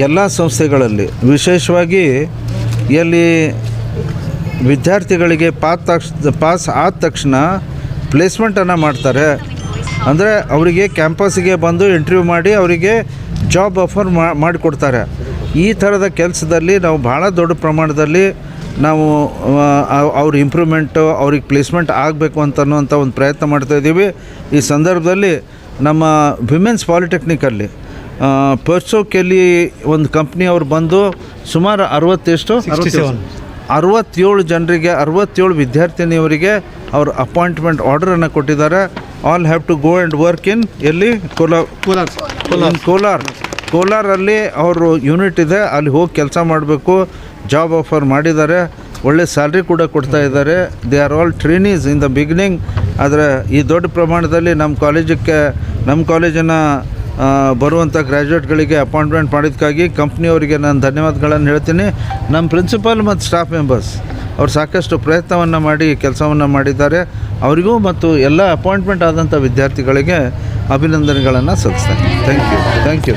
ಎಲ್ಲ ಸಂಸ್ಥೆಗಳಲ್ಲಿ ವಿಶೇಷವಾಗಿ ಎಲ್ಲಿ ವಿದ್ಯಾರ್ಥಿಗಳಿಗೆ ಪಾಸ್ ಆದ ತಕ್ಷಣ ಪ್ಲೇಸ್ಮೆಂಟನ್ನು ಮಾಡ್ತಾರೆ, ಅಂದರೆ ಅವರಿಗೆ ಕ್ಯಾಂಪಸ್ಸಿಗೆ ಬಂದು ಇಂಟರ್ವ್ಯೂ ಮಾಡಿ ಅವರಿಗೆ ಜಾಬ್ ಆಫರ್ ಮಾಡಿಕೊಡ್ತಾರೆ. ಈ ಥರದ ಕೆಲಸದಲ್ಲಿ ನಾವು ಭಾಳ ದೊಡ್ಡ ಪ್ರಮಾಣದಲ್ಲಿ ನಾವು ಅವ್ರ ಇಂಪ್ರೂವ್ಮೆಂಟು, ಅವ್ರಿಗೆ ಪ್ಲೇಸ್ಮೆಂಟ್ ಆಗಬೇಕು ಅಂತನ್ನುವಂಥ ಒಂದು ಪ್ರಯತ್ನ ಮಾಡ್ತಾಯಿದ್ದೀವಿ. ಈ ಸಂದರ್ಭದಲ್ಲಿ ನಮ್ಮ ವಿಮೆನ್ಸ್ ಪಾಲಿಟೆಕ್ನಿಕಲ್ಲಿ ಪರ್ಸೋಕೆಲ್ಲಿ ಒಂದು ಕಂಪ್ನಿಯವ್ರು ಬಂದು ಸುಮಾರು 67 ಜನರಿಗೆ 67 ವಿದ್ಯಾರ್ಥಿನಿಯವರಿಗೆ ಅವ್ರ ಅಪಾಯಿಂಟ್ಮೆಂಟ್ ಆರ್ಡರನ್ನು ಕೊಟ್ಟಿದ್ದಾರೆ. All have to go and work in ಎಲ್ಲಿ ಕೋಲಾರಲ್ಲಿ ಅವರು ಯೂನಿಟ್ ಇದೆ, ಅಲ್ಲಿ ಹೋಗಿ ಕೆಲಸ ಮಾಡಬೇಕು. ಜಾಬ್ ಆಫರ್ ಮಾಡಿದ್ದಾರೆ, ಒಳ್ಳೆ ಸ್ಯಾಲ್ರಿ ಕೂಡ ಕೊಡ್ತಾ ಇದ್ದಾರೆ. They are all trainees in the beginning. ಆದರೆ ಈ ದೊಡ್ಡ ಪ್ರಮಾಣದಲ್ಲಿ ನಮ್ಮ ಕಾಲೇಜಿನ ಬರುವಂಥ ಗ್ರ್ಯಾಜುಯೇಟ್ಗಳಿಗೆ ಅಪಾಯಿಂಟ್ಮೆಂಟ್ ಮಾಡಿದ್ದಕ್ಕಾಗಿ ಕಂಪ್ನಿಯವರಿಗೆ ನಾನು ಧನ್ಯವಾದಗಳನ್ನು ಹೇಳ್ತೀನಿ. ನಮ್ಮ ಪ್ರಿನ್ಸಿಪಾಲ್ ಮತ್ತು ಸ್ಟಾಫ್ ಮೆಂಬರ್ಸ್ ಅವರು ಸಾಕಷ್ಟು ಪ್ರಯತ್ನವನ್ನು ಮಾಡಿ ಕೆಲಸವನ್ನು ಮಾಡಿದ್ದಾರೆ. ಅವರಿಗೂ ಮತ್ತು ಎಲ್ಲ ಅಪಾಯಿಂಟ್ಮೆಂಟ್ ಆದಂಥ ವಿದ್ಯಾರ್ಥಿಗಳಿಗೆ ಅಭಿನಂದನೆಗಳನ್ನು ಸಲ್ಲಿಸ್ತೇನೆ. Thank you.